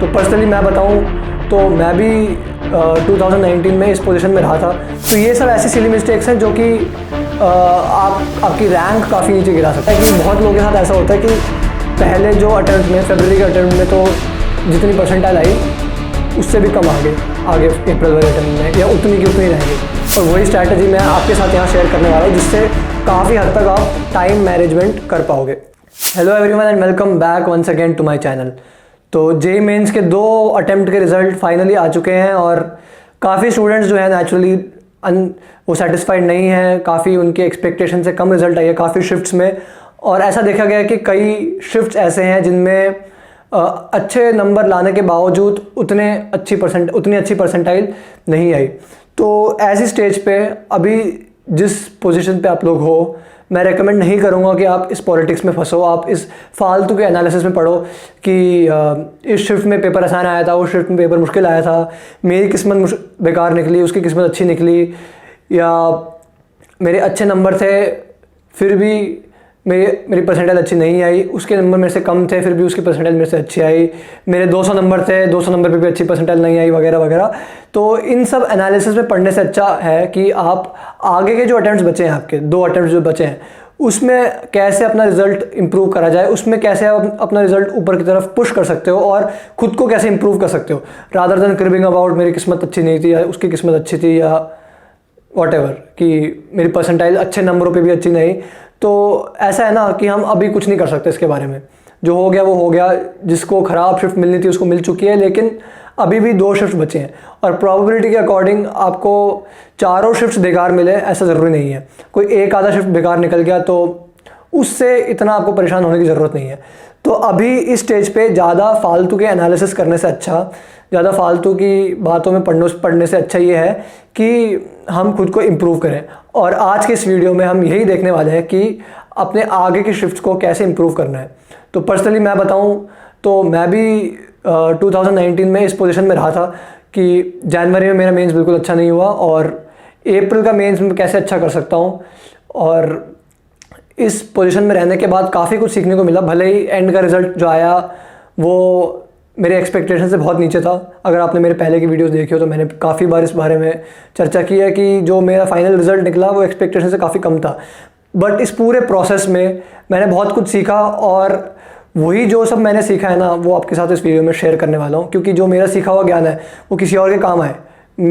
तो पर्सनली मैं बताऊं तो मैं भी 2019 में इस पोजीशन में रहा था। तो ये सब ऐसी सिली मिस्टेक्स हैं जो कि आपकी रैंक काफ़ी नीचे गिरा सकता है। कि बहुत लोगों के साथ ऐसा होता है कि पहले जो अटेम्प्ट में, फरवरी के अटेम्प्ट में तो जितनी परसेंटाइल आई उससे भी कम आगे अप्रैल वाले अटेम्प्ट में, या उतनी की उतनी रहेंगी। और वही स्ट्रैटेजी मैं आपके साथ यहाँ शेयर करने वाला हूँ जिससे काफ़ी हद तक आप टाइम मैनेजमेंट कर पाओगे। Hello everyone and welcome back once again to my channel. तो जेईई मेंस के 2 अटेम्प्ट के रिजल्ट फाइनली आ चुके हैं और काफ़ी स्टूडेंट्स जो है नेचुरली वो सेटिस्फाइड नहीं है। काफ़ी उनके एक्सपेक्टेशन से कम रिजल्ट आई है काफ़ी शिफ्ट्स में। और ऐसा देखा गया कि कई शिफ्ट्स ऐसे हैं जिनमें अच्छे नंबर लाने के बावजूद उतनी अच्छी परसेंटाइल नहीं आई। तो ऐसी स्टेज पे अभी जिस पोजीशन पे आप लोग हो, मैं रेकमेंड नहीं करूँगा कि आप इस पॉलिटिक्स में फंसो, आप इस फालतू के एनालिसिस में पढ़ो कि इस शिफ्ट में पेपर आसान आया था, उस शिफ्ट में पेपर मुश्किल आया था, मेरी किस्मत बेकार निकली, उसकी किस्मत अच्छी निकली, या मेरे अच्छे नंबर थे फिर भी मेरी परसेंटाइल अच्छी नहीं आई, उसके नंबर मेरे से कम थे फिर भी उसकी परसेंटाइल मेरे से अच्छी आई, मेरे 200 नंबर थे, 200 नंबर पे भी अच्छी परसेंटाइल नहीं आई, वगैरह वगैरह। तो इन सब एनालिसिस में पढ़ने से अच्छा है कि आप आगे के जो अटेम्प्ट्स बचे हैं, आपके 2 अटेम्प्ट्स जो बचे हैं, उसमें कैसे अपना रिजल्ट इंप्रूव करा जाए, उसमें कैसे आप अपना रिजल्ट ऊपर की तरफ पुश कर सकते हो और खुद को कैसे इंप्रूव कर सकते हो, रादर देन क्रिबिंग अबाउट मेरी किस्मत अच्छी नहीं थी या उसकी किस्मत अच्छी थी या वॉटेवर कि मेरी परसेंटाइल अच्छे नंबरों पे भी अच्छी नहीं। तो ऐसा है ना कि हम अभी कुछ नहीं कर सकते इसके बारे में। जो हो गया वो हो गया, जिसको ख़राब शिफ्ट मिलनी थी उसको मिल चुकी है, लेकिन अभी भी 2 शिफ्ट बचे हैं और प्रोबेबिलिटी के अकॉर्डिंग आपको चारों शिफ्ट्स बेकार मिले ऐसा ज़रूरी नहीं है। कोई एक आधा शिफ्ट बेकार निकल गया तो उससे इतना आपको परेशान होने की ज़रूरत नहीं है। तो अभी इस स्टेज पे ज़्यादा फालतू के एनालिसिस करने से अच्छा, ज़्यादा फालतू की बातों में पढ़ने से अच्छा ये है कि हम खुद को इम्प्रूव करें। और आज के इस वीडियो में हम यही देखने वाले हैं कि अपने आगे की शिफ्ट्स को कैसे इम्प्रूव करना है। तो पर्सनली मैं बताऊं तो मैं भी 2019 में इस पोजीशन में रहा था कि जनवरी में मेरा मेंस बिल्कुल अच्छा नहीं हुआ और अप्रैल का मेंस में कैसे अच्छा कर सकता हूं। और इस पोजीशन में रहने के बाद काफ़ी कुछ सीखने को मिला। भले ही एंड का रिज़ल्ट जो आया वो मेरे एक्सपेक्टेशन से बहुत नीचे था। अगर आपने मेरे पहले की वीडियोस देखी हो तो मैंने काफ़ी बार इस बारे में चर्चा की है कि जो मेरा फाइनल रिज़ल्ट निकला वो एक्सपेक्टेशन से काफ़ी कम था। बट इस पूरे प्रोसेस में मैंने बहुत कुछ सीखा और वही जो सब मैंने सीखा है ना वो आपके साथ इस वीडियो में शेयर करने वाला हूँ, क्योंकि जो मेरा सीखा हुआ ज्ञान है वो किसी और के काम आए।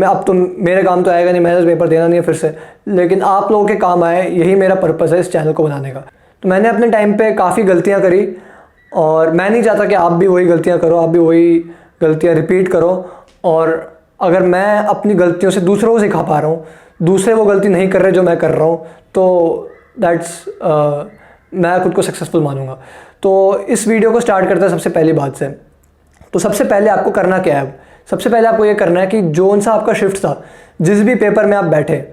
अब तो मेरे काम तो आएगा नहीं, मैंने पेपर देना नहीं है फिर से, लेकिन आप लोगों के काम आए, यही मेरा पर्पज़ है इस चैनल को बनाने का। तो मैंने अपने टाइम पे काफ़ी गलतियाँ करी और मैं नहीं चाहता कि आप भी वही गलतियाँ करो, आप भी वही गलतियाँ रिपीट करो। और अगर मैं अपनी गलतियों से दूसरों को सिखा पा रहा हूँ, दूसरे वो गलती नहीं कर रहे जो मैं कर रहा हूँ, तो मैं खुद को सक्सेसफुल मानूंगा। तो इस वीडियो को स्टार्ट करते हैं सबसे पहली बात से। तो सबसे पहले आपको करना क्या है? सबसे पहले आपको ये करना है कि जो सा आपका शिफ्ट था, जिस भी पेपर में आप बैठे,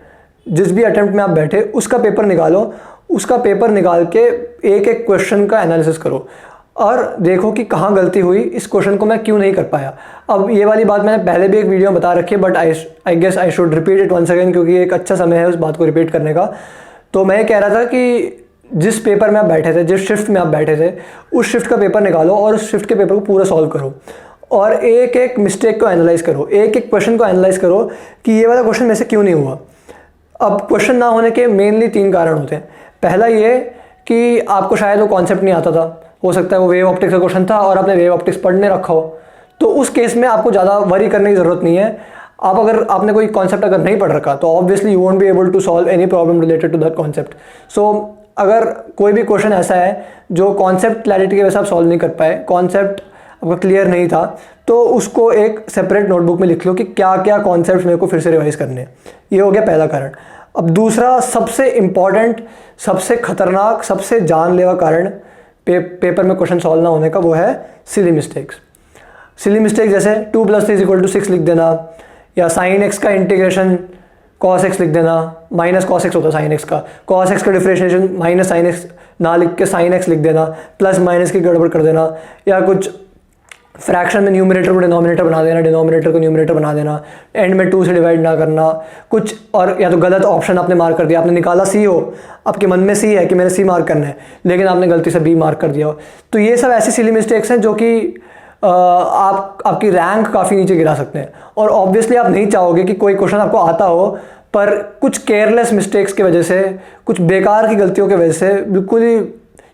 जिस भी अटेम्प्ट में आप बैठे, उसका पेपर निकालो। उसका पेपर निकाल के एक एक क्वेश्चन का एनालिसिस करो और देखो कि कहाँ गलती हुई, इस क्वेश्चन को मैं क्यों नहीं कर पाया। अब ये वाली बात मैंने पहले भी एक वीडियो में बता रखी है, but I guess I should repeat it once again, क्योंकि एक अच्छा समय है उस बात को रिपीट करने का। तो मैं ये कह रहा था कि जिस पेपर में आप बैठे थे, जिस शिफ्ट में आप बैठे थे, उस शिफ्ट का पेपर निकालो और उस शिफ्ट के पेपर को पूरा सॉल्व करो और एक एक मिस्टेक को एनालाइज करो, एक एक क्वेश्चन को एनालाइज करो कि ये वाला क्वेश्चन मेरे से क्यों नहीं हुआ। अब क्वेश्चन ना होने के मेनली 3 कारण होते हैं। पहला ये कि आपको शायद वो कॉन्सेप्ट नहीं आता था, हो सकता है वो वेव ऑप्टिक्स का क्वेश्चन था और आपने वेव ऑप्टिक्स पढ़ने रखा हो, तो उस केस में आपको ज़्यादा वरी करने की ज़रूरत नहीं है। अगर आपने कोई कॉन्सेप्ट अगर नहीं पढ़ रखा तो obviously you won't be able to solve any problem related to that concept. So अगर कोई भी क्वेश्चन ऐसा है जो कॉन्सेप्ट क्लैरिटी की वजह से आप सॉल्व नहीं कर पाए, कॉन्सेप्ट आपका क्लियर नहीं था, तो उसको एक सेपरेट नोटबुक में लिख लो कि क्या क्या कॉन्सेप्ट मेरे को फिर से रिवाइज करने हैं। ये हो गया पहला कारण। अब दूसरा सबसे इम्पॉर्टेंट, सबसे खतरनाक, सबसे जानलेवा कारण पेपर में क्वेश्चन सॉल्व ना होने का, वो है सिली मिस्टेक्स। सिली मिस्टेक जैसे 2 + 3 = 6 लिख देना, या साइन एक्स का इंटीग्रेशन cos x लिख देना, माइनस cos x होता है साइन एक्स का, cos x का डिफरेंशिएशन माइनस साइन एक्स ना लिख के साइन एक्स लिख देना, प्लस माइनस की गड़बड़ कर देना, या कुछ फ्रैक्शन में न्यूमरेटर को डिनोमिनेटर बना देना, डिनोमिनेटर को न्यूमरेटर बना देना, एंड में 2 से डिवाइड ना करना कुछ, और या तो गलत ऑप्शन आपने मार्क कर दिया, आपने निकाला सी हो, आपके मन में सी है कि मैंने सी मार्क करना है, लेकिन आपने गलती से बी मार्क कर दिया हो। तो ये सब ऐसी सिली मिस्टेक्स हैं जो कि आप आपकी रैंक काफ़ी नीचे गिरा सकते हैं। और ऑब्वियसली आप नहीं चाहोगे कि कोई क्वेश्चन आपको आता हो पर कुछ केयरलेस मिस्टेक्स की वजह से, कुछ बेकार की गलतियों की वजह से, बिल्कुल ही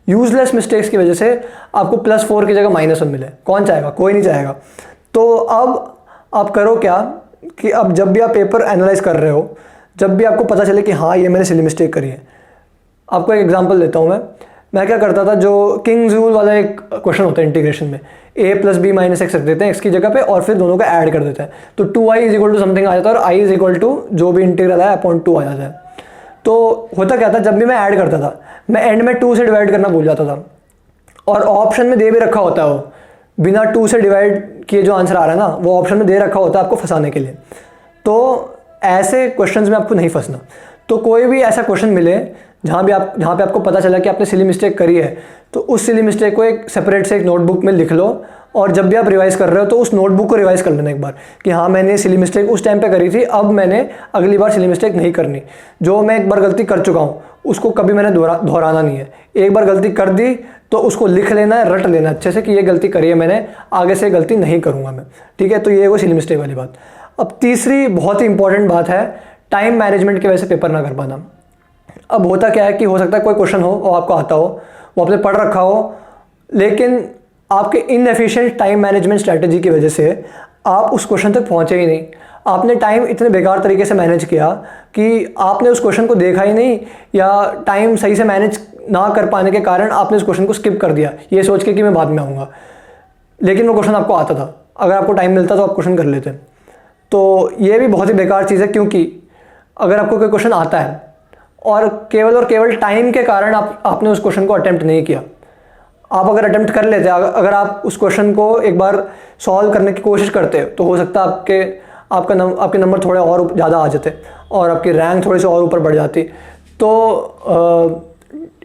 यूजलेस मिस्टेक्स की वजह से आपको +4 की जगह -1 मिले। कौन चाहेगा? कोई नहीं चाहेगा। तो अब आप करो क्या कि अब जब भी आप पेपर एनालाइज कर रहे हो, जब भी आपको पता चले कि हाँ ये मैंने सिली मिस्टेक करी है, आपको एक एग्जांपल देता हूँ मैं क्या करता था, जो किंग्स रूल वाला एक क्वेश्चन होता है इंटीग्रेशन में, a + b - x रख देते हैं x की जगह पे और फिर दोनों का ऐड कर देते हैं, तो 2i = समथिंग आ जाता है और i = जो भी इंटीग्रल है अपॉन 2 आ जाता है। तो होता क्या था, जब भी मैं ऐड करता था मैं एंड में 2 से डिवाइड करना भूल जाता था और ऑप्शन में दे भी रखा होता है वो, बिना 2 से डिवाइड किए जो आंसर आ रहा है ना वो ऑप्शन में दे रखा होता है आपको फंसाने के लिए। तो ऐसे क्वेश्चंस में आपको नहीं फंसना। तो कोई भी ऐसा क्वेश्चन मिले जहाँ पे आपको पता चला कि आपने सिली मिस्टेक करी है, तो उस सिली मिस्टेक को एक सेपरेट से एक नोटबुक में लिख लो और जब भी आप रिवाइज कर रहे हो तो उस नोटबुक को रिवाइज कर लेना एक बार कि हाँ मैंने सिली मिस्टेक उस टाइम पे करी थी, अब मैंने अगली बार सिली मिस्टेक नहीं करनी। जो मैं एक बार गलती कर चुका हूँ उसको कभी मैंने दोहराना नहीं है। एक बार गलती कर दी तो उसको लिख लेना है, रट लेना अच्छे से कि ये गलती करी है मैंने, आगे से गलती नहीं करूँगा मैं। ठीक है, तो ये वो सिली मिस्टेक वाली बात। अब तीसरी बहुत ही इंपॉर्टेंट बात है टाइम मैनेजमेंट की वजह से पेपर ना कर पाना। अब होता क्या है कि हो सकता है कोई क्वेश्चन हो और आपको आता हो, वो आपने पढ़ रखा हो, लेकिन आपके इनएफिशिएंट टाइम मैनेजमेंट स्ट्रैटेजी की वजह से आप उस क्वेश्चन तक पहुंचे ही नहीं। आपने टाइम इतने बेकार तरीके से मैनेज किया कि आपने उस क्वेश्चन को देखा ही नहीं, या टाइम सही से मैनेज ना कर पाने के कारण आपने उस क्वेश्चन को स्किप कर दिया ये सोच के कि मैं बाद में आऊँगा, लेकिन वो क्वेश्चन आपको आता था। अगर आपको टाइम मिलता तो आप क्वेश्चन कर लेते। तो ये भी बहुत ही बेकार चीज़ है, क्योंकि अगर आपको कोई क्वेश्चन आता है और केवल टाइम के कारण आपने उस क्वेश्चन को अटेम्प्ट नहीं किया, आप अगर अटेम्प्ट कर लेते, अगर आप उस क्वेश्चन को एक बार सॉल्व करने की कोशिश करते तो हो सकता है आपके नंबर थोड़े और ज़्यादा आ जाते और आपकी रैंक थोड़ी सी और ऊपर बढ़ जाती। तो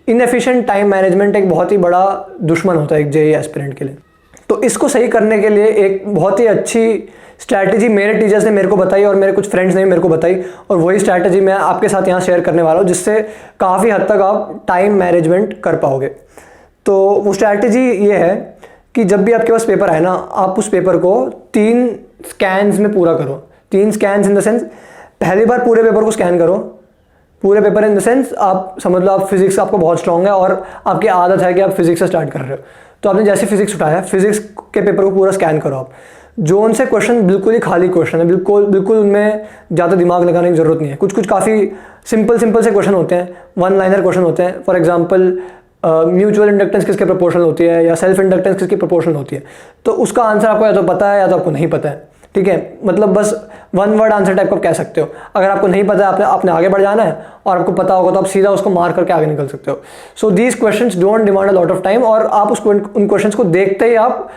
इनएफिशिएंट टाइम मैनेजमेंट एक बहुत ही बड़ा दुश्मन होता है एक जेईई एस्पिरेंट के लिए। तो इसको सही करने के लिए एक बहुत ही अच्छी स्ट्रैटेजी मेरे टीचर्स ने मेरे को बताई और मेरे कुछ फ्रेंड्स ने मेरे को बताई, और वही स्ट्रैटेजी मैं आपके साथ यहाँ शेयर करने वाला हूँ, जिससे काफ़ी हद तक आप टाइम मैनेजमेंट कर पाओगे। तो वो स्ट्रैटेजी ये है कि जब भी आपके पास पेपर आए ना, आप उस पेपर को 3 स्कैन्स में पूरा करो। 3 स्कैन्स इन द सेंस, पहली बार पूरे पेपर को स्कैन करो। पूरे पेपर इन द सेंस आप समझ लो आप फिजिक्स आपको बहुत स्ट्रांग है और आपकी आदत है कि आप फिजिक्स से स्टार्ट कर रहे हो, तो आपने जैसे फिजिक्स उठाया, फिजिक्स के पेपर को पूरा स्कैन करो आप। जो उनसे क्वेश्चन बिल्कुल ही खाली क्वेश्चन है, बिल्कुल उनमें ज़्यादा दिमाग लगाने की ज़रूरत नहीं है। कुछ काफ़ी सिंपल से क्वेश्चन होते हैं, 1 लाइनर क्वेश्चन होते हैं। फॉर एग्जांपल म्यूचुअल इंडक्टेंस किसके प्रोपोर्शनल होती है या सेल्फ इंडक्टेंस किसकी प्रोपोर्शनल होती है, तो उसका आंसर आपको या तो पता है या तो आपको नहीं पता है। ठीक है, मतलब बस 1 वर्ड आंसर टाइप का कह सकते हो। अगर आपको नहीं पता है, आपने आगे बढ़ जाना है, और आपको पता होगा तो आप सीधा उसको मार करके आगे निकल सकते हो। So these questions don't demand a lot of time, और आप उन क्वेश्चंस को देखते ही आप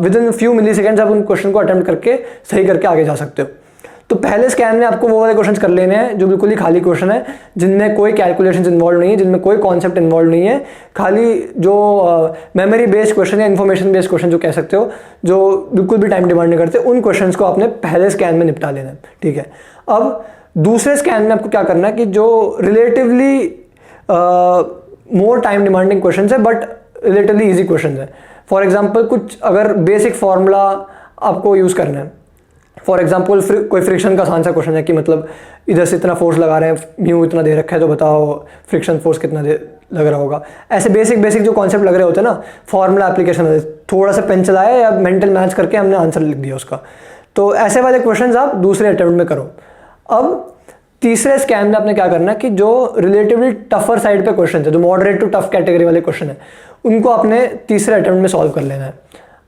within few milliseconds आप उन क्वेश्चन को अटेम्प्ट करके सही करके आगे जा सकते हो। तो पहले स्कैन में आपको वो वाले क्वेश्चंस कर लेने हैं जो बिल्कुल ही खाली क्वेश्चन है, जिनमें कोई कैलकुलेशंस इन्वॉल्व नहीं है, जिनमें कोई कॉन्सेप्ट इन्वॉल्व नहीं है, खाली जो मेमोरी बेस्ड क्वेश्चन या इन्फॉर्मेशन बेस्ड क्वेश्चन जो कह सकते हो, जो बिल्कुल भी टाइम डिमांड नहीं करते, उन क्वेश्चंस को आपने पहले स्कैन में निपटा लेना है। ठीक है, अब दूसरे स्कैन में आपको क्या करना है कि जो relatively more time demanding question है बट रिलेटिवली ईजी क्वेश्चन है। फॉर एग्जाम्पल कुछ अगर बेसिक फार्मूला आपको यूज़ करना है, फॉर एग्जाम्पल कोई फ्रिक्शन का आसान सा क्वेश्चन है कि मतलब इधर से इतना फोर्स लगा रहे हैं, म्यू इतना दे रखा है, तो बताओ फ्रिक्शन फोर्स कितना लग रहा होगा। ऐसे बेसिक जो कॉन्सेप्ट लग रहे होते हैं ना, फार्मूला एप्लीकेशन थोड़ा सा पेन चलाया या मेंटल मैच करके हमने आंसर लिख दिया उसका। तो ऐसे वाले क्वेश्चंस आप दूसरे अटेम्प्ट में करो। अब तीसरे स्कैन में आपने क्या करना है कि जो रिलेटिवली टफर साइड पे क्वेश्चन है, जो मॉडरेट टू टफ कैटेगरी वाले क्वेश्चन है, उनको आपने तीसरे अटेम्प्ट में सॉल्व कर लेना है।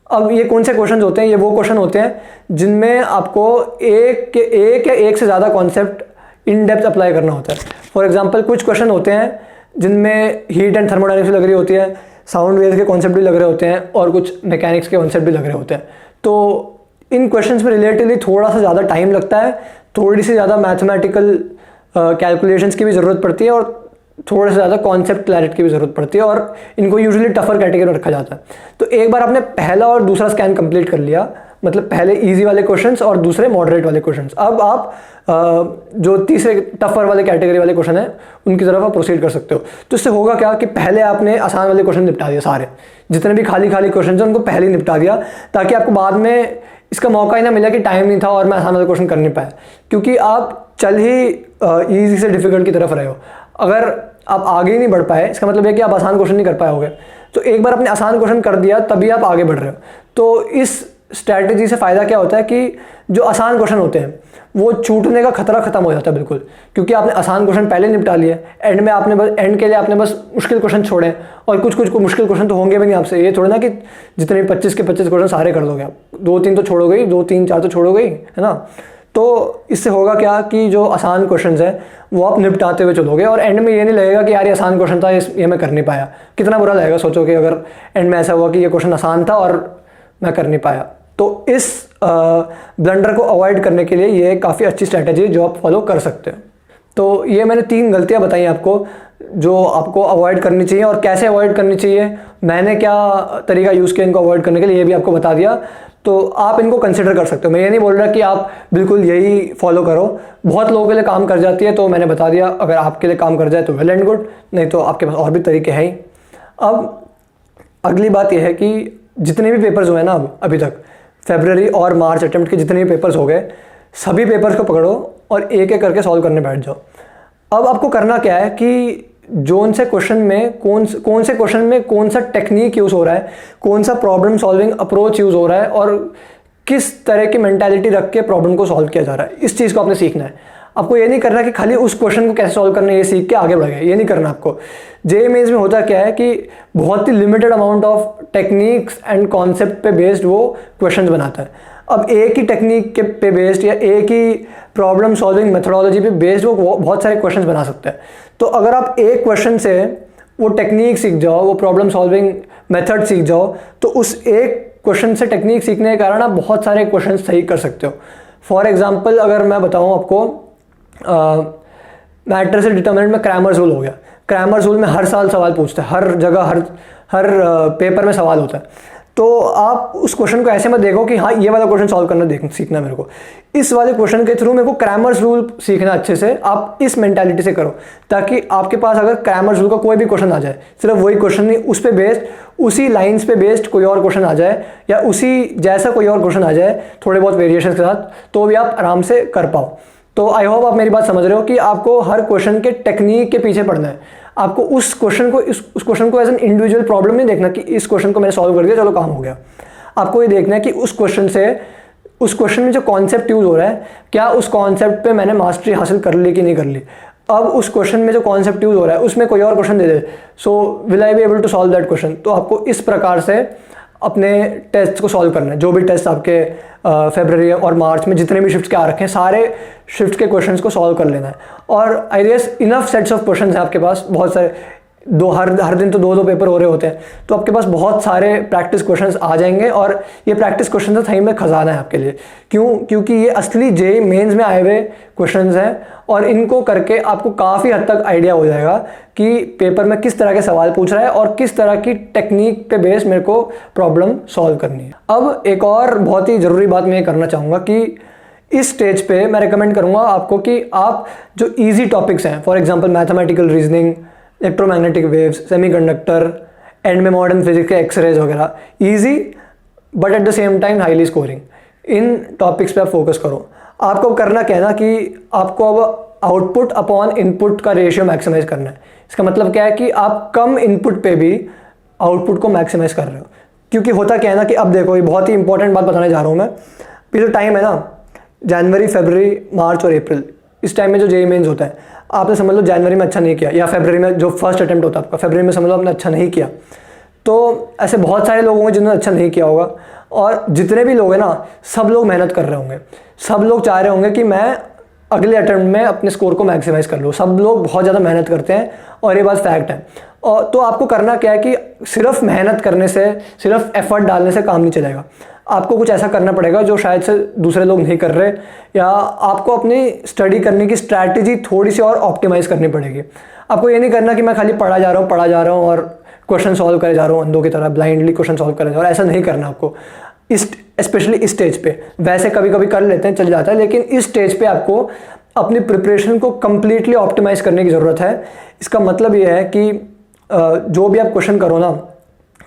अब ये कौन से क्वेश्चन होते हैं? ये वो क्वेश्चन होते हैं जिनमें आपको एक या एक से ज़्यादा कॉन्सेप्ट इन डेप्थ अप्लाई करना होता है। फॉर एग्जांपल कुछ क्वेश्चन होते हैं जिनमें हीट एंड थर्मोडायनेमिक्स लग रही होती है, साउंड वेव्स के कॉन्सेप्ट भी लग रहे होते हैं, और कुछ मैकेनिक्स के कॉन्सेप्ट भी लग रहे होते हैं। तो इन क्वेश्चंस में रिलेटिवली थोड़ा सा ज़्यादा टाइम लगता है, थोड़ी सी ज़्यादा मैथमेटिकल कैलकुलेशंस की भी ज़रूरत पड़ती है, और थोड़ा सा ज़्यादा कॉन्सेप्ट क्लैरिटी की भी ज़रूरत पड़ती है, और इनको यूजुअली टफर कैटेगरी में रखा जाता है। तो एक बार आपने पहला और दूसरा स्कैन कंप्लीट कर लिया, मतलब पहले इजी वाले क्वेश्चंस और दूसरे मॉडरेट वाले क्वेश्चंस। अब आप जो तीसरे टफर वाले कैटेगरी वाले क्वेश्चन है उनकी तरफ आप प्रोसीड कर सकते हो। तो इससे होगा क्या कि पहले आपने आसान वाले क्वेश्चन निपटा दिया, सारे जितने भी खाली खाली क्वेश्चन हैं उनको पहले ही निपटा दिया, ताकि आपको बाद में इसका मौका ही ना मिला कि टाइम नहीं था और मैं आसान वाले क्वेश्चन कर नहीं पाया, क्योंकि आप चल ही ईजी से डिफिकल्ट की तरफ रहे हो। अगर आप आगे ही नहीं बढ़ पाए, इसका मतलब है कि आप आसान क्वेश्चन नहीं कर पाए होगे। तो एक बार आपने आसान क्वेश्चन कर दिया तभी आप आगे बढ़ रहे हो। तो इस स्ट्रैटेजी से फ़ायदा क्या होता है कि जो आसान क्वेश्चन होते हैं वो छूटने का खतरा खत्म हो जाता है बिल्कुल, क्योंकि आपने आसान क्वेश्चन पहले निपटा लिए, एंड में आपने बस एंड के लिए आपने बस मुश्किल क्वेश्चन छोड़े, और कुछ मुश्किल क्वेश्चन तो होंगे भी नहीं आपसे। ये थोड़ा ना कि जितने 25 के 25 क्वेश्चन सारे कर दोगे आप, 2-3 तो छोड़ोगे ही, 2-3 4 तो छोड़ोगे ही, है ना। तो इससे होगा क्या कि जो आसान क्वेश्चन है वो आप निपटाते हुए चलोगे, और एंड में ये नहीं लगेगा कि यार ये आसान क्वेश्चन था, ये मैं कर नहीं पाया। कितना बुरा लगेगा सोचो कि अगर एंड में ऐसा हुआ कि ये क्वेश्चन आसान था और मैं कर नहीं पाया। तो इस ब्लंडर को अवॉइड करने के लिए ये काफ़ी अच्छी स्ट्रैटेजी है जो आप फॉलो कर सकते हो। तो ये मैंने 3 गलतियां बताई आपको जो आपको अवॉइड करनी चाहिए, और कैसे अवॉइड करनी चाहिए, मैंने क्या तरीका यूज़ किया इनको अवॉइड करने के लिए, ये भी आपको बता दिया। तो आप इनको कंसिडर कर सकते हो। मैं ये नहीं बोल रहा कि आप बिल्कुल यही फॉलो करो, बहुत लोगों के लिए काम कर जाती है, तो मैंने बता दिया। अगर आपके लिए काम कर जाए तो वेल एंड गुड, नहीं तो आपके पास और भी तरीके हैं ही। अब अगली बात यह है कि जितने भी पेपर्स हुए ना अभी तक, फरवरी और मार्च अटेम्प्ट के जितने भी पेपर्स हो गए, सभी पेपर्स को पकड़ो और एक एक करके सॉल्व करने बैठ जाओ। अब आपको करना क्या है कि जोन से क्वेश्चन में कौन से क्वेश्चन में कौन सा टेक्निक यूज़ हो रहा है, कौन सा प्रॉब्लम सॉल्विंग अप्रोच यूज़ हो रहा है, और किस तरह की मेंटालिटी रख के प्रॉब्लम को सॉल्व किया जा रहा है, इस चीज़ को आपने सीखना है। आपको ये नहीं करना कि खाली उस क्वेश्चन को कैसे सॉल्व करना है ये सीख के आगे बढ़ गए, ये नहीं करना आपको। जेईई मेंस में होता क्या है कि बहुत ही limited amount of techniques and concept पे बेस्ड वो क्वेश्चंस बनाता है। अब एक ही टेक्निक के पे बेस्ड या एक ही प्रॉब्लम सॉल्विंग मेथोडोलॉजी पे बेस्ड वो बहुत सारे क्वेश्चंस बना सकते हैं। तो अगर आप एक क्वेश्चन से वो टेक्निक सीख जाओ, वो प्रॉब्लम सॉल्विंग मेथड सीख जाओ, तो उस एक क्वेश्चन से टेक्निक सीखने के कारण आप बहुत सारे क्वेश्चन सही कर सकते हो। फॉर एग्जाम्पल अगर मैं बताऊँ आपको, मैटर से डिटर्मिनेंट में क्रैमर्स रूल हो गया। क्रैमर्स रूल में हर साल सवाल पूछता है, हर जगह हर पेपर में सवाल होता है। तो आप उस क्वेश्चन को ऐसे मत देखो कि हाँ ये वाला क्वेश्चन सॉल्व करना सीखना मेरे को, इस वाले क्वेश्चन के थ्रू मेरे को क्रैमर्स रूल सीखना अच्छे से। आप इस मेंटालिटी से करो ताकि आपके पास अगर क्रैमर्स रूल का कोई भी क्वेश्चन आ जाए, सिर्फ वही क्वेश्चन नहीं, उस पे बेस्ड, उसी लाइंस पे बेस्ड कोई और क्वेश्चन आ जाए, या उसी जैसा कोई और क्वेश्चन आ जाए थोड़े बहुत वेरिएशन के साथ, तो भी आप आराम से कर पाओ। तो आई होप आप मेरी बात समझ रहे हो कि आपको हर क्वेश्चन के टेक्निक के पीछे पढ़ना है। आपको उस क्वेश्चन को एज एन इंडिविजुअल प्रॉब्लम नहीं देखना कि इस क्वेश्चन को मैंने सॉल्व कर दिया चलो काम हो गया। आपको ये देखना है कि उस क्वेश्चन में जो कॉन्सेप्ट यूज हो रहा है, क्या उस कॉन्सेप्ट पे मैंने मास्टरी हासिल कर ली कि नहीं कर ली। अब उस क्वेश्चन में जो कॉन्सेप्ट यूज हो रहा है उसमें कोई और क्वेश्चन दे दे, so will I be able to solve that question. तो आपको इस प्रकार से अपने टेस्ट को सॉल्व करना है। जो भी टेस्ट आपके फरवरी और मार्च में जितने भी शिफ्ट्स के आ रखे हैं, सारे शिफ्ट के क्वेश्चंस को सॉल्व कर लेना है। और I guess enough sets of questions हैं आपके पास, बहुत सारे, हर दिन तो 2-2 पेपर हो रहे होते हैं, तो आपके पास बहुत सारे प्रैक्टिस क्वेश्चंस आ जाएंगे। और ये प्रैक्टिस क्वेश्चंस सही में खजाना है आपके लिए। क्योंकि ये असली जेईई मेंस में आए हुए क्वेश्चंस हैं, और इनको करके आपको काफ़ी हद तक आइडिया हो जाएगा कि पेपर में किस तरह के सवाल पूछ रहा है और किस तरह की टेक्निक पे बेस मेरे को प्रॉब्लम सॉल्व करनी है। अब एक और बहुत ही ज़रूरी बात मैं करना चाहूँगा कि इस स्टेज पे मैं रिकमेंड करूँगा आपको कि आप जो ईजी टॉपिक्स हैं, for example mathematical reasoning, electromagnetic waves, semiconductor, and में मॉडर्न फिजिक्स के एक्सरेज वगैरह, easy but at the same time highly scoring, in topics पे आप फोकस करो। आपको करना क्या है ना कि आपको अब आउटपुट अपॉन इनपुट का रेशियो मैक्सिमाइज करना है। इसका मतलब क्या है कि आप कम इनपुट पे भी आउटपुट को मैक्सिमाइज कर रहे हो। क्योंकि होता क्या है ना कि अब देखो, ये बहुत ही इंपॉर्टेंट बात बताने जा रहा हूँ मैं। ये जो टाइम है ना, जनवरी, फरवरी, मार्च और अप्रैल, इस टाइम में जो जेईई मेंस होता है, आपने समझ लो जनवरी में अच्छा नहीं किया, या फरवरी में जो फर्स्ट अटेम्प्ट होता है आपका, फरवरी में समझ लो आपने अच्छा नहीं किया, तो ऐसे बहुत सारे लोग होंगे जिन्होंने अच्छा नहीं किया होगा। और जितने भी लोग हैं ना, सब लोग मेहनत कर रहे होंगे, सब लोग चाह रहे होंगे कि मैं अगले अटेम्प्ट में अपने स्कोर को मैक्सिमाइज कर लूँ। सब लोग बहुत ज़्यादा मेहनत करते हैं और ये बात फैक्ट है। और तो आपको करना क्या है कि सिर्फ मेहनत करने से, सिर्फ एफर्ट डालने से काम नहीं चलेगा। आपको कुछ ऐसा करना पड़ेगा जो शायद से दूसरे लोग नहीं कर रहे, या आपको अपनी स्टडी करने की स्ट्रैटेजी थोड़ी सी और ऑप्टिमाइज़ करनी पड़ेगी। आपको ये नहीं करना कि मैं खाली पढ़ा जा रहा हूँ और क्वेश्चन सॉल्व करे जा रहा हूँ अंधों की तरह, ब्लाइंडली क्वेश्चन सॉल्व करे जा रहा हूँ, ऐसा नहीं करना आपको। इस स्पेशली इस स्टेज पे। वैसे कभी कभी कर लेते हैं, चल जाता है, लेकिन इस स्टेज पे आपको अपनी प्रिपरेशन को कम्प्लीटली ऑप्टिमाइज़ करने की ज़रूरत है। इसका मतलब ये है कि जो भी आप क्वेश्चन करो ना,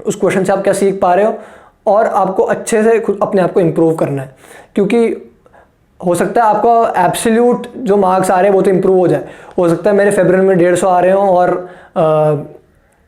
उस क्वेश्चन से आप क्या सीख पा रहे हो और आपको अच्छे से खुद अपने आप को इम्प्रूव करना है। क्योंकि हो सकता है आपका एब्सोल्यूट जो मार्क्स आ रहे हैं वो तो इम्प्रूव हो जाए, हो सकता है मेरे फरवरी में 150 आ रहे हों और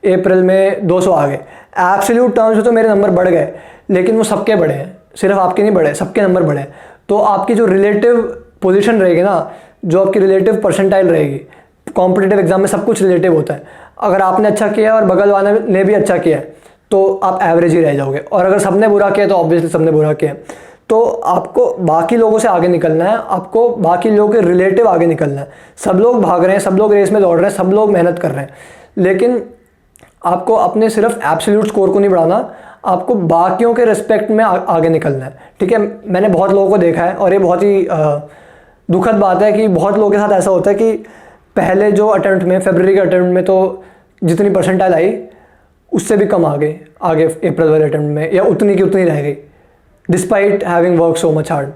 अप्रैल में 200 आ गए। एब्सोल्यूट टर्म्स में तो मेरे नंबर बढ़ गए, लेकिन वो सबके बढ़े हैं, सिर्फ आपके नहीं बढ़े, सबके नंबर बढ़े हैं। तो आपकी जो रिलेटिव पोजीशन रहेगी ना, जो आपकी रिलेटिव परसेंटाइल रहेगी, कॉम्पिटिटिव एग्जाम में सब कुछ रिलेटिव होता है। अगर आपने अच्छा किया और बगल वाले ने भी अच्छा किया है तो आप एवरेज ही रह जाओगे, और अगर सबने बुरा किया तो ऑब्वियसली सबने बुरा किया। तो आपको बाकी लोगों से आगे निकलना है, आपको बाकी लोगों के रिलेटिव आगे निकलना है। सब लोग भाग रहे हैं, सब लोग रेस में दौड़ रहे हैं, सब लोग मेहनत कर रहे हैं, लेकिन आपको अपने सिर्फ एब्सोल्यूट स्कोर को नहीं बढ़ाना, आपको बाकियों के रिस्पेक्ट में आगे निकलना है। ठीक है, मैंने बहुत लोगों को देखा है और ये बहुत ही दुखद बात है कि बहुत लोगों के साथ ऐसा होता है कि पहले जो अटेम्प्ट में, फरवरी के अटेम्प्ट में तो जितनी परसेंटाइल आई उससे भी कम आ गई आगे अप्रैल वाले अटेम्प्ट में, या उतनी की उतनी रह गई despite having work so much hard.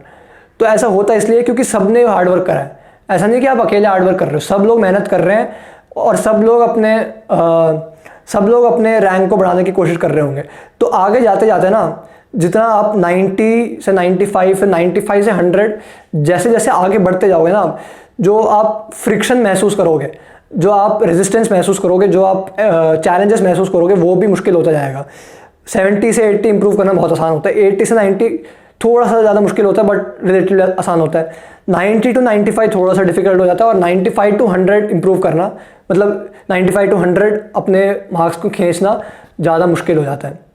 तो ऐसा होता है इसलिए क्योंकि सब ने हार्ड वर्क करा है। ऐसा नहीं कि आप अकेले हार्ड वर्क कर रहे हो, सब लोग मेहनत कर रहे हैं और सब लोग अपने रैंक को बढ़ाने की कोशिश कर रहे होंगे। तो आगे जाते जाते ना, जितना आप 90 से 95, फिर 95 से 100 जैसे जैसे आगे बढ़ते जाओगे ना, जो आप फ्रिक्शन महसूस करोगे, जो आप रेजिस्टेंस महसूस करोगे, जो आप चैलेंजेस महसूस करोगे, वो भी मुश्किल होता जाएगा। 70 से 80 इंप्रूव करना बहुत आसान होता है, 80 से 90 थोड़ा सा ज़्यादा मुश्किल होता है बट रिलेटिवली आसान होता है। 90 to 95 थोड़ा सा डिफिकल्ट हो जाता है, और 95 to 100 इंप्रूव करना, मतलब 95 to 100 अपने मार्क्स को खींचना ज़्यादा मुश्किल हो जाता है।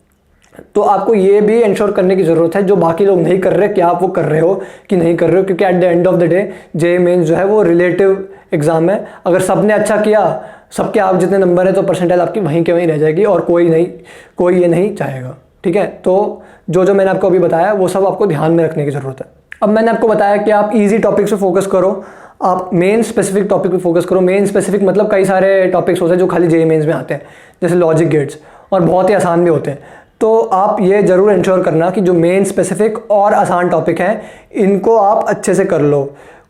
तो आपको ये भी इंश्योर करने की ज़रूरत है, जो बाकी लोग नहीं कर रहे, कि आप वो कर रहे हो कि नहीं कर रहे हो। क्योंकि at the end of the day JEE mains जो है वो रिलेटिव एग्ज़ाम है। अगर सबने अच्छा किया, सबके आप जितने नंबर है, तो परसेंटाइल आपकी वहीं के वहीं रह जाएगी और कोई ये नहीं चाहेगा। ठीक है, तो जो मैंने आपको अभी बताया वो सब आपको ध्यान में रखने की ज़रूरत है। अब मैंने आपको बताया कि आप ईजी टॉपिक्स पे फोकस करो, आप मेन स्पेसिफिक टॉपिक पे फोकस करो। मेन स्पेसिफिक मतलब कई सारे टॉपिक्स होते हैं जो खाली जेईई मेंस में आते हैं, जैसे लॉजिक गेट्स, और बहुत ही आसान भी होते हैं। तो आप ये ज़रूर इंश्योर करना कि जो मेन स्पेसिफिक और आसान टॉपिक हैं इनको आप अच्छे से कर लो।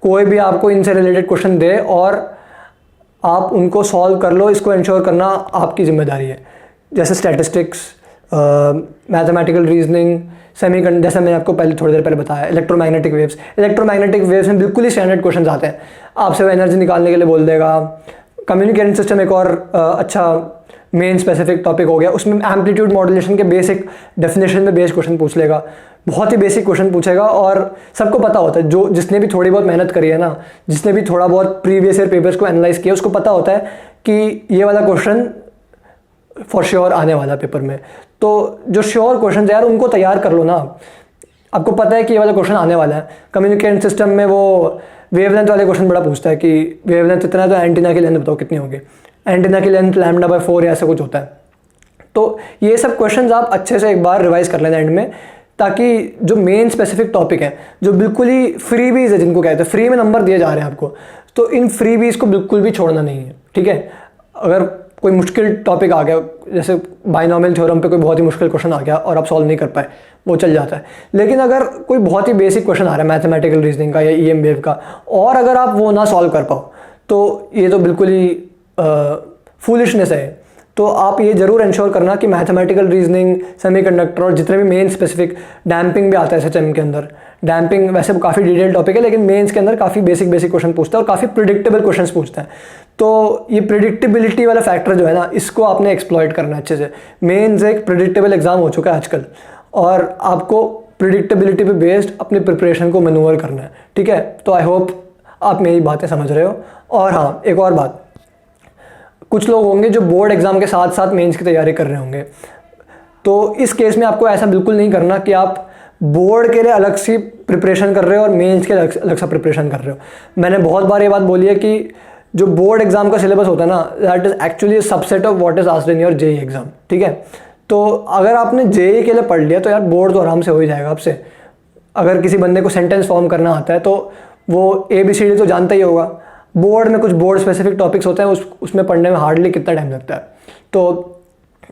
कोई भी आपको इनसे रिलेटेड क्वेश्चन दे और आप उनको सॉल्व कर लो, इसको इंश्योर करना आपकी जिम्मेदारी है। जैसे स्टैटिस्टिक्स, मैथमेटिकल रीजनिंग, जैसे मैंने आपको थोड़ी देर पहले बताया, इलेक्ट्रोमैग्नेटिक वेव्स में बिल्कुल ही स्टैंडर्ड क्वेश्चन आते हैं। आपसे वो एनर्जी निकालने के लिए बोल देगा। कम्युनिकेशन सिस्टम एक और अच्छा मेन स्पेसिफिक टॉपिक हो गया, उसमें एम्पलीट्यूड मॉड्यूलेशन के बेसिक डेफिनेशन में बेस्ड क्वेश्चन पूछ लेगा, बहुत ही बेसिक क्वेश्चन पूछेगा। और सबको पता होता है, जिसने भी थोड़ी बहुत मेहनत करी है ना, जिसने भी थोड़ा बहुत प्रीवियस ईयर पेपर्स को एनालाइज किया, उसको पता होता है कि ये वाला क्वेश्चन फॉर श्योर आने वाला पेपर में। तो जो श्योर क्वेश्चन यार उनको तैयार कर लो ना, आपको पता है कि ये वाला क्वेश्चन आने वाला है। कम्युनिकेशन सिस्टम में वो वेवलेंथ वाले क्वेश्चन बड़ा पूछता है कि वेवलेंथ इतना है तो एंटीना की लेंथ बताओ कितनी होगी, एंटीना की लेंथ λ/4 या ऐसा कुछ होता है। तो ये सब क्वेश्चंस आप अच्छे से एक बार रिवाइज कर लेना एंड में, ताकि जो मेन स्पेसिफिक टॉपिक है, जो बिल्कुल ही फ्रीबीज है, जिनको कहते हैं फ्री में नंबर दिए जा रहे हैं आपको, तो इन फ्रीबीज को बिल्कुल भी छोड़ना नहीं है। ठीक है, अगर कोई मुश्किल टॉपिक आ गया, जैसे बाइनॉमियल थ्योरम पे कोई बहुत ही मुश्किल क्वेश्चन आ गया और आप सॉल्व नहीं कर पाए, वो चल जाता है। लेकिन अगर कोई बहुत ही बेसिक क्वेश्चन आ रहा है मैथमेटिकल रीजनिंग का या ईएम वेव का, और अगर आप वो ना सॉल्व कर पाओ, तो ये तो बिल्कुल ही फूलिशनेस है। तो आप ये ज़रूर इंश्योर करना कि मैथमेटिकल रीजनिंग, सेमीकंडक्टर और जितने भी मेन स्पेसिफिक, डैम्पिंग भी आता है एसएचएम के अंदर। डैम्पिंग वैसे काफ़ी डिटेल टॉपिक है, लेकिन मेंस के अंदर काफ़ी बेसिक क्वेश्चन पूछता है और काफ़ी प्रिडिक्टेबल क्वेश्चंस पूछता है। तो ये प्रिडिक्टेबिलिटी वाला फैक्टर जो है ना, इसको आपने एक्सप्लॉइट करना अच्छे से। मेंस एक प्रिडिक्टेबल एग्जाम हो चुका है आजकल, और आपको प्रिडिक्टेबिलिटी पे बेस्ड अपनी प्रिपरेशन को मैन्यूअर करना है। ठीक है, तो आई होप आप मेरी बातें समझ रहे हो। और हाँ, एक और बात, कुछ लोग होंगे जो बोर्ड एग्जाम के साथ साथ मेंस की तैयारी कर रहे होंगे, तो इस केस में आपको ऐसा बिल्कुल नहीं करना कि आप बोर्ड के लिए अलग सी प्रिपरेशन कर रहे हो और मेंस के अलग सा प्रिपरेशन कर रहे हो। मैंने बहुत बार ये बात बोली है कि जो बोर्ड एग्जाम का सिलेबस होता है ना, that is actually subset of what is asked in your JEE exam. ठीक है, तो अगर आपने जेईई के लिए पढ़ लिया तो यार बोर्ड तो आराम से हो ही जाएगा आपसे। अगर किसी बंदे को सेंटेंस फॉर्म करना आता है तो वो ABCD तो जानता ही होगा। बोर्ड में कुछ बोर्ड स्पेसिफिक टॉपिक्स होते हैं, उसमें पढ़ने में हार्डली कितना टाइम लगता है। तो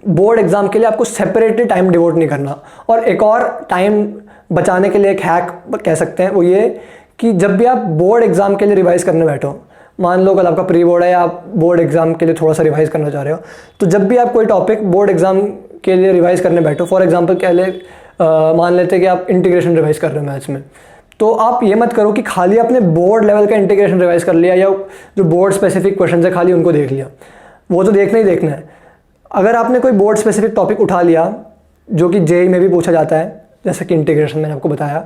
बोर्ड एग्जाम के लिए आपको सेपरेटली टाइम डिवोट नहीं करना। और एक और टाइम बचाने के लिए एक हैक कह सकते हैं, वो ये कि जब भी आप बोर्ड एग्ज़ाम के लिए रिवाइज़ करने बैठो, मान लो कल आपका प्री बोर्ड है या आप बोर्ड एग्ज़ाम के लिए थोड़ा सा रिवाइज़ करना चाह रहे हो, तो जब भी आप कोई टॉपिक बोर्ड एग्ज़ाम के लिए रिवाइज़ करने बैठो, फॉर एग्जांपल मान लेते हैं कि आप इंटीग्रेशन रिवाइज़ कर रहे हो मैथ्स में, तो आप ये मत करो कि खाली आपने बोर्ड लेवल का इंटीग्रेशन रिवाइज़ कर लिया या जो बोर्ड स्पेसिफिक क्वेश्चन है खाली उनको देख लिया। वो तो देखना ही देखना है। अगर आपने कोई बोर्ड स्पेसिफिक टॉपिक उठा लिया जो कि जेईई में भी पूछा जाता है, जैसे कि इंटीग्रेशन मैंने आपको बताया,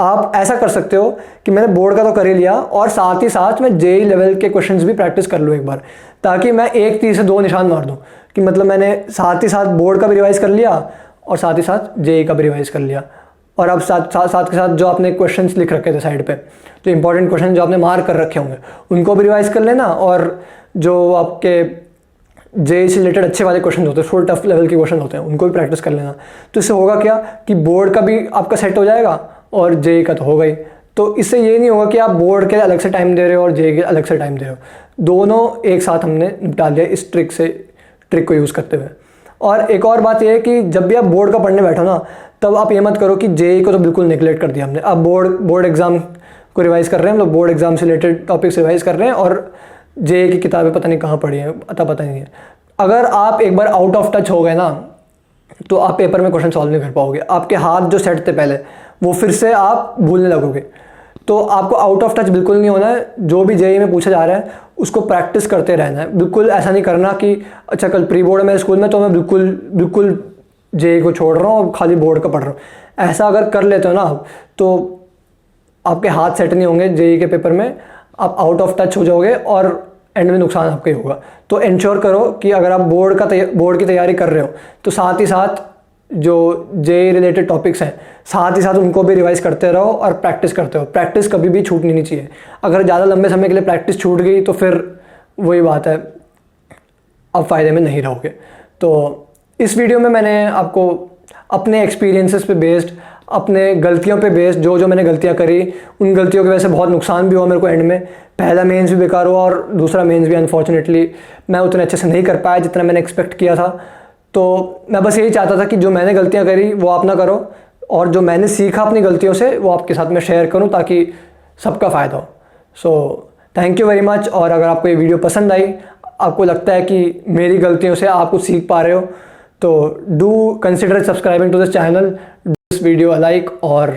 आप ऐसा कर सकते हो कि मैंने बोर्ड का तो कर ही लिया और साथ ही साथ मैं जेईई लेवल के क्वेश्चंस भी प्रैक्टिस कर लूँ एक बार, ताकि मैं एक तीर से दो निशान मार दूँ कि मतलब मैंने साथ ही साथ बोर्ड का भी रिवाइज़ कर लिया और साथ ही साथ जेईई का भी रिवाइज़ कर लिया। और अब साथ के साथ जो आपने क्वेश्चंस लिख रखे थे साइड पे, जो इंपॉर्टेंट क्वेश्चन जो आपने मार्क कर रखे होंगे उनको भी रिवाइज़ कर लेना, और जो आपके जेईई से रिलेटेड अच्छे वाले क्वेश्चन होते हैं, फुल टफ लेवल के क्वेश्चन होते हैं, उनको भी प्रैक्टिस कर लेना। तो इससे होगा क्या कि बोर्ड का भी आपका सेट हो जाएगा और जेईई का तो होगा ही। तो इससे ये नहीं होगा कि आप बोर्ड के लिए अलग से टाइम दे रहे हो और जेईई के अलग से टाइम दे रहे हो, दोनों एक साथ हमने निपटा लिया इस ट्रिक को यूज़ करते हुए। और एक और बात यह है कि जब भी आप बोर्ड का पढ़ने बैठो ना, तब आप ये मत करो कि जेईई को तो बिल्कुल नेगलेक्ट कर दिया हमने, अब बोर्ड एग्ज़ाम को रिवाइज़ कर रहे हैं, हम लोग बोर्ड एग्ज़ाम से रिलेटेड टॉपिक्स रिवाइज़ कर रहे हैं और जेईई की किताबें पता नहीं कहाँ पढ़ी हैं, पता नहीं है। अगर आप एक बार आउट ऑफ टच हो गए ना, तो आप पेपर में क्वेश्चन सॉल्व नहीं कर पाओगे। आपके हाथ जो सेट थे पहले वो फिर से आप भूलने लगोगे। तो आपको आउट ऑफ टच बिल्कुल नहीं होना है। जो भी जेईई में पूछा जा रहा है उसको प्रैक्टिस करते रहना है। बिल्कुल ऐसा नहीं करना कि अच्छा कल प्री बोर्ड में स्कूल में तो मैं बिल्कुल जेईई को छोड़ रहा हूँ और खाली बोर्ड का पढ़ रहा हूँ। ऐसा अगर कर लेते हो ना तो आपके हाथ सेट नहीं होंगे जेईई के पेपर में, आप आउट ऑफ टच हो जाओगे और एंड में नुकसान आपका ही होगा। तो इंश्योर करो कि अगर आप बोर्ड की तैयारी कर रहे हो तो साथ ही साथ जो जेईई रिलेटेड टॉपिक्स हैं साथ ही साथ उनको भी रिवाइज करते रहो और प्रैक्टिस करते रहो। प्रैक्टिस कभी भी छूटनी नहीं चाहिए। अगर ज़्यादा लंबे समय के लिए प्रैक्टिस छूट गई तो फिर वही बात है, अब फ़ायदे में नहीं रहोगे। तो इस वीडियो में मैंने आपको अपने एक्सपीरियंसेस पे बेस्ड, अपने गलतियों पे बेस्ड, जो मैंने गलतियां करी उन गलतियों की वजह से बहुत नुकसान भी हुआ मेरे को एंड में। पहला मेंस भी बेकार हुआ और दूसरा मेंस भी अनफॉर्चुनेटली मैं उतने अच्छे से नहीं कर पाया जितना मैंने एक्सपेक्ट किया था। तो मैं बस यही चाहता था कि जो मैंने गलतियां करी वो आप ना करो और जो मैंने सीखा अपनी गलतियों से वो आपके साथ में शेयर करूं ताकि सबका फ़ायदा हो। So thank you very much. और अगर आपको ये वीडियो पसंद आई, आपको लगता है कि मेरी गलतियों से आप कुछ सीख पा रहे हो, तो do consider subscribing to this channel, this video a like. और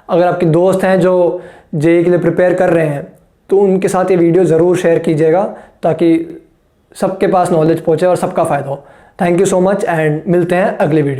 अगर आपके दोस्त हैं जो जेईई के लिए प्रिपेयर कर रहे हैं तो उनके साथ ये वीडियो ज़रूर शेयर कीजिएगा ताकि सबके पास नॉलेज पहुँचे और सबका फ़ायदा हो। Thank you so much and मिलते हैं अगले वीडियो।